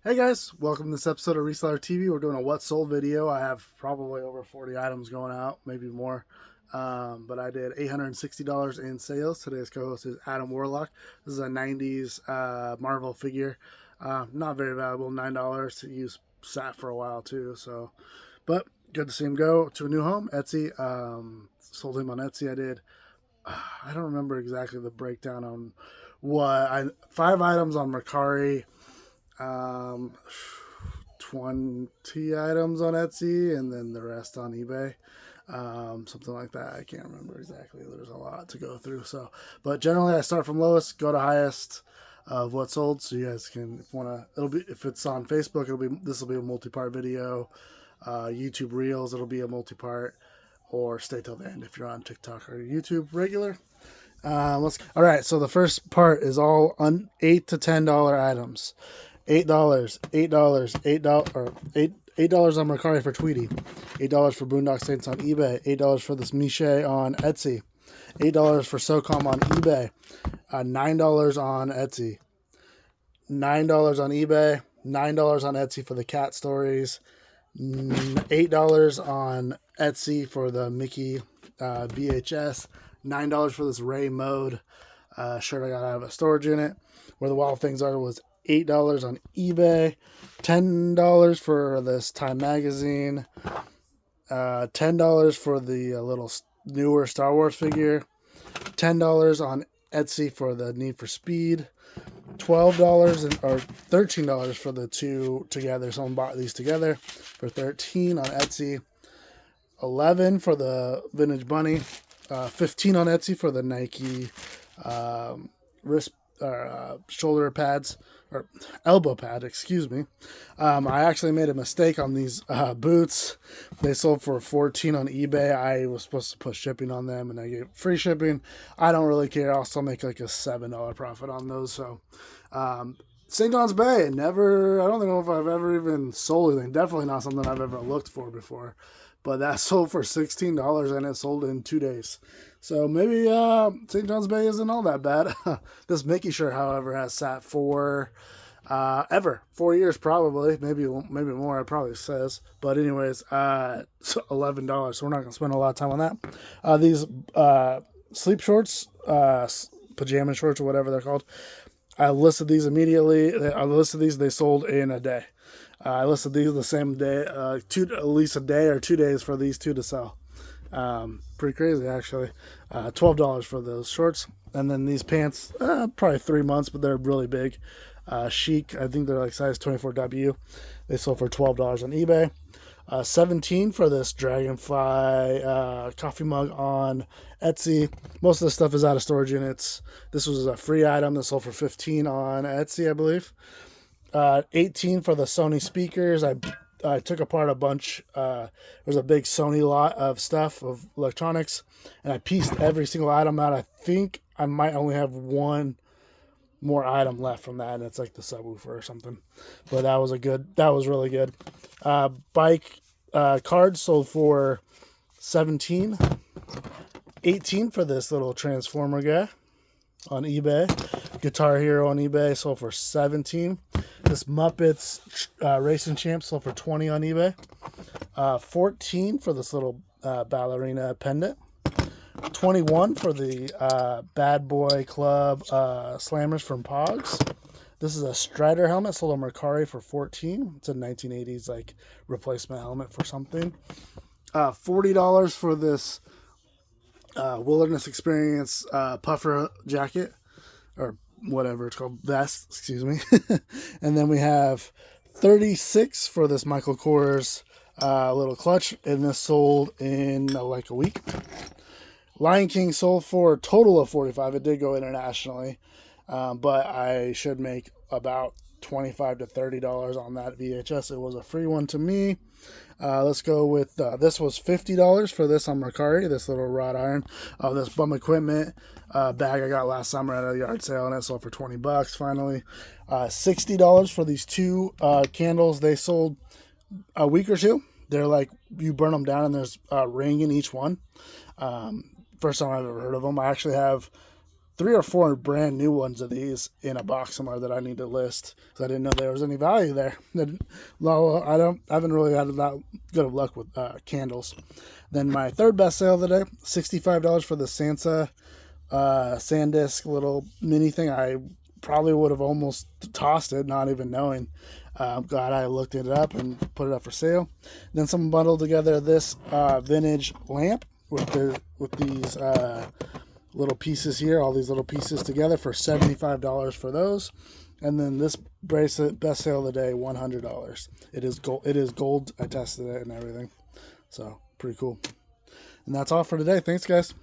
Hey guys, welcome to this episode of Reseller TV. We're doing a what sold video. I have probably over 40 items going out, maybe more. But I did $860 in sales. Today's co-host is Adam Warlock. This is a 90s Marvel figure. Not very valuable, $9 to use. Sat for a while too. But good to see him go to a new home. Etsy. Sold him on Etsy. I don't remember exactly the breakdown on what. 5 items on Mercari. 20 items on Etsy and then the rest on eBay. Something like that. I can't remember exactly. There's a lot to go through. But generally I start from lowest, go to highest of what sold. So you guys can, if it's on Facebook, this will be a multi-part video. YouTube Reels, it'll be a multi-part, or stay till the end if you're on TikTok or YouTube regular. All right. So the first part is all on $8 to $10 items. $8 or $8 on Mercari for Tweety, $8 for Boondock Saints on eBay, $8 for this Miche on Etsy, $8 for SOCOM on eBay, $9 on Etsy, $9 on eBay, $9 on Etsy for the cat stories, $8 on Etsy for the Mickey VHS, $9 for this Ray Mode shirt I got out of a storage unit. Where the Wild Things Are was $8 on eBay, $10 for this Time Magazine, $10 for the little newer Star Wars figure, $10 on Etsy for the Need for Speed, $12 or $13 for the two together. Someone bought these together for $13 on Etsy, $11 for the Vintage Bunny, $15 on Etsy for the Nike wrist shoulder pads, or elbow pad, excuse me. I actually made a mistake on these boots. They sold for $14 on eBay. I was supposed to put shipping on them, and I gave free shipping. I don't really care. I'll still make like a $7 profit on those. So, St. John's Bay, I don't know if I've ever even sold anything. Definitely not something I've ever looked for before. But that sold for $16 and it sold in 2 days. So maybe St. John's Bay isn't all that bad. This Mickey shirt, however, has sat for 4 years probably, maybe more. It probably says. But anyways, $11. So we're not gonna spend a lot of time on that. These sleep shorts, pajama shorts, or whatever they're called. I listed these immediately. They sold in a day. I listed these the same day, at least a day or 2 days for these two to sell. Pretty crazy, actually. $12 for those shorts. And then these pants, probably 3 months, but they're really big. Chic, I think they're like size 24W. They sold for $12 on eBay. $17 for this Dragonfly coffee mug on Etsy. Most of the stuff is out of storage units. This was a free item that sold for $15 on Etsy, I believe. $18 for the Sony speakers. I took apart a bunch. There's a big Sony lot of stuff, of electronics, and I pieced every single item out. I think I might only have one more item left from that, and it's like the subwoofer or something. But that was really good. Bike cards sold for $17. $18 for this little Transformer guy on eBay. Guitar Hero on eBay sold for $17. This Muppets Racing Champ sold for $20 on eBay. $14 for this little ballerina pendant. $21 for the Bad Boy Club Slammers from Pogs. This is a Strider helmet sold on Mercari for $14. It's a 1980s like replacement helmet for something. $40 for this Wilderness Experience puffer jacket, or whatever it's called, vest, excuse me. And then we have $36 for this Michael Kors little clutch, and this sold in like a week. Lion King sold for a total of $45. It did go internationally, but I should make about $25 to $30 on that VHS. It was a free one to me. Let's go with this was $50 for this on Mercari, this little wrought iron of this bum equipment bag I got last summer at a yard sale, and it sold for $20 finally. $60 for these two candles. They sold a week or two. They're like, you burn them down and there's a ring in each one. First time I've ever heard of them. I actually have 3 or 4 brand new ones of these in a box somewhere that I need to list because I didn't know there was any value there. Well, I haven't really had that good of luck with candles. Then my third best sale of the day, $65 for the Sansa SanDisk little mini thing. I probably would have almost tossed it, not even knowing. Glad I looked it up and put it up for sale. Then someone bundled together this vintage lamp with these little pieces here, all these little pieces together for $75 for those. And then this bracelet, best sale of the day, $100. It is gold. It is gold. I tested it and everything, so pretty cool. And that's all for today. Thanks, guys.